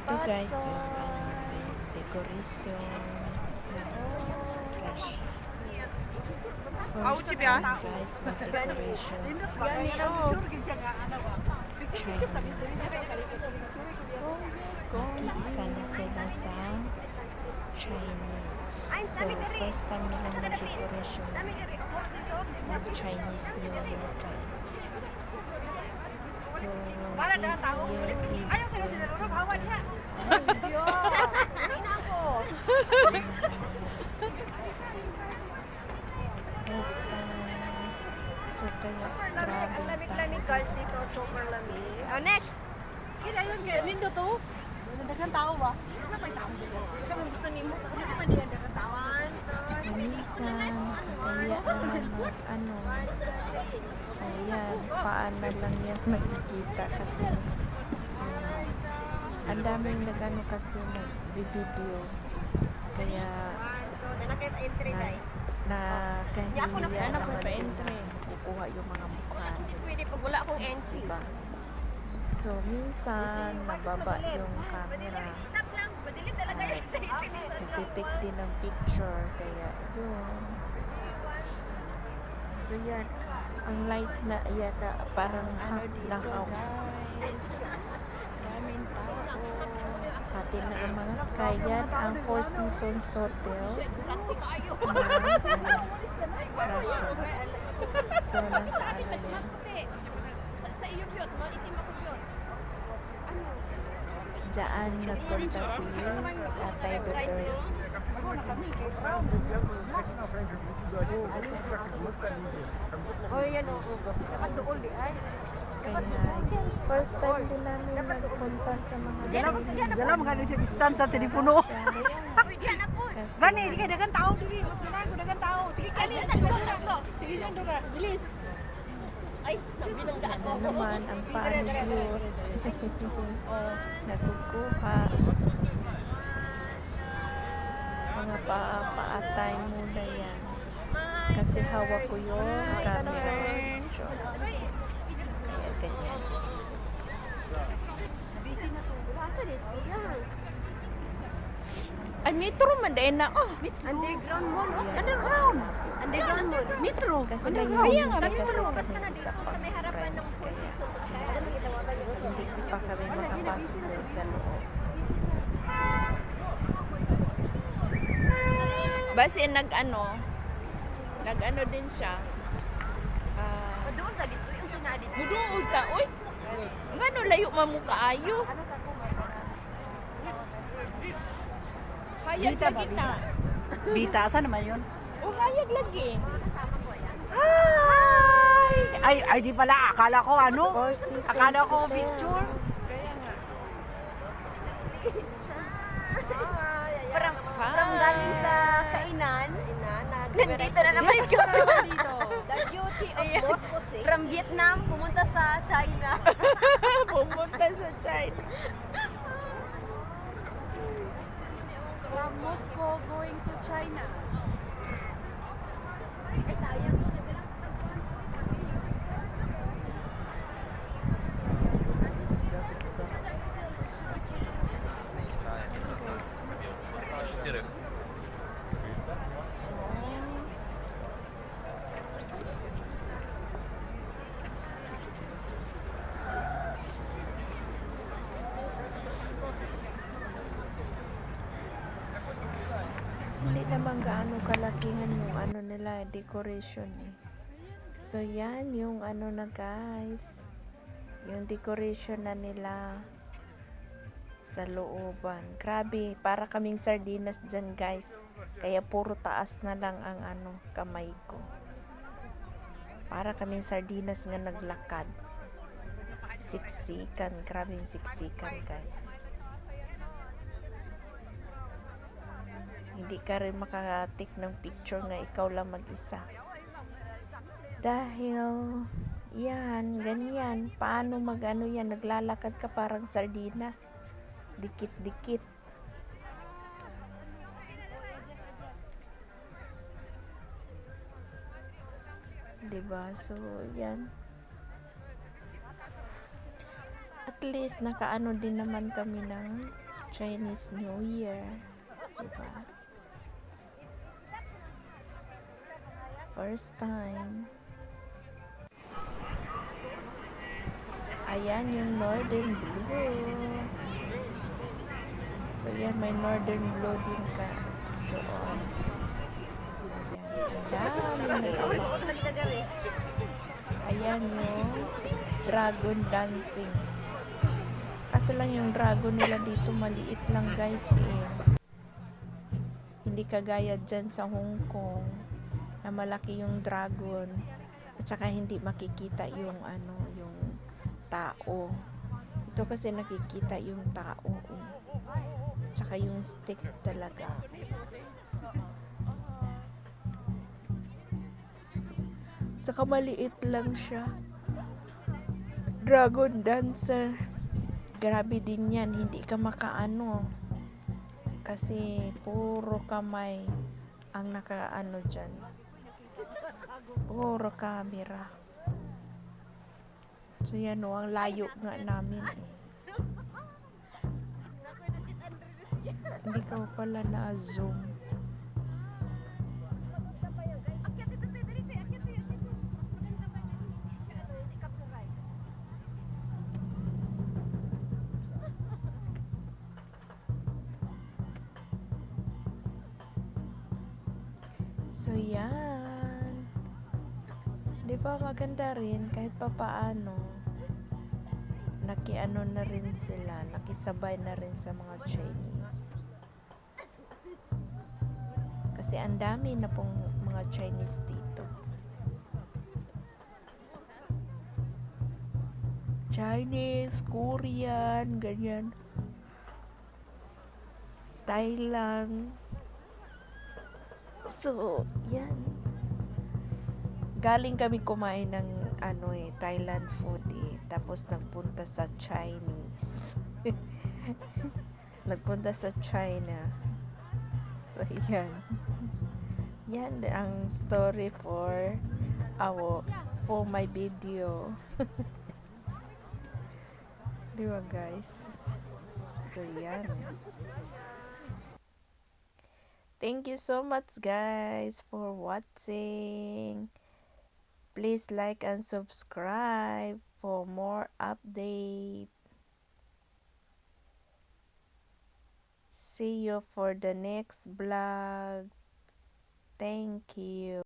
Ito guys, yung decoration ng Russia. First time guys, mag-decoration Chinese. Nakiisa na sila sa Chinese. So, first time nilang mag-decoration ng Chinese New Year guys. So, this year is 2020. First time. So, kaya grabe Chemicals dito, super lamig. Oh, next! Kaya yun, nindo to. Nagdagang tao ba? Kasi mo gusto ni mo, hindi man din nagkatawan. minsan kaya ano ayan paano lang yan makikita kasi ang daming nagano kasi nagbibideo kaya na kahiya naman din na kukuha yung mga mukha Pwede pag wala akong entry. diba? So minsan nababa yung camera nagtitik din ng picture kaya yun so yan ang light na yata parang half na house pati na ang mga sky yan ang Four Seasons Hotel ng Russia so nasa ano yan dyan nagpunta si Tatay Duterte. Oh, yan o. Dapat doon di ay. Kaya first time din namin nagpunta sa mga Dalam mga sa distance sa telepono. Pwede na po. kasi Gani, di kay dagang tao dili. Masunan ko dagang tao. Sige kani, tatlo. Sige nindo ka. Bilis. Ay, sabi ng daan mo. ano naman ang paanigyot nakukuha mga paatay muna yan kasi hawak ko yung camera picture kaya ganyan Busy na to. Asa desti yan? Ay, metro man din na. Oh, Underground mall. so yan Underground. Underground mall. Metro. kasi ngayon kasi kami isa pang friend kaya hindi pa kami makapasok doon sa loob base nag-ano din siya. Doon ka dito. Yung sinadit. Muduol ta, uy. Ngano layo man mo kaayo? Hayag Bita ba, lagi ta. Bita, saan naman yun? O hayag lagi. Hi! Ay, di pala. Akala ko ano? Four Seasons Akala ko Hotel. picture. Parang galing sa kainan. Nandito na naman siya. The beauty of Moscow City. From Vietnam, pumunta sa China. Pumunta sa China. From Moscow going to China. hindi naman gaano kalakihan yung ano nila decoration eh so yan yung ano na guys yung decoration na nila sa looban grabe para kaming sardinas dyan guys kaya puro taas na lang ang ano kamay ko para kaming sardinas nga naglakad siksikan grabe yung siksikan guys hindi ka rin makatik ng picture nga ikaw lang mag-isa dahil yan, ganyan paano magano yan, naglalakad ka parang sardinas dikit-dikit diba so yan at least nakaano din naman kami ng Chinese New Year. Diba? First time. Ayan yung Northern Blue. So yan, may Northern Blue din ka doon. So yan, ang dami na. Ayan yung dragon dancing. Kaso lang yung dragon nila dito maliit lang guys eh. Hindi kagaya dyan sa Hong Kong na malaki yung dragon at saka hindi makikita yung yung tao. Ito kasi nakikita yung tao eh. At saka yung stick talaga. At saka maliit lang siya. Dragon dancer. Grabe din yan, hindi ka makaano. Kasi puro kamay ang nakaano dyan. Puro camera. So yan o, ang layo nga namin eh. Hindi ka pala na-zoom. So yan. Di ba maganda rin kahit papaano. Nakiano na rin sila, nakisabay na rin sa mga Chinese. Kasi ang dami na pong mga Chinese dito. Chinese, Korean, ganyan. Thailand. So, yan. Galing kami kumain ng Thailand food eh. Tapos nagpunta sa Chinese. Nagpunta sa China. So, yan. Yan ang story for my video. Diba guys? So, yan. Thank you so much guys for watching. Please like and subscribe for more update. See you for the next vlog. Thank you.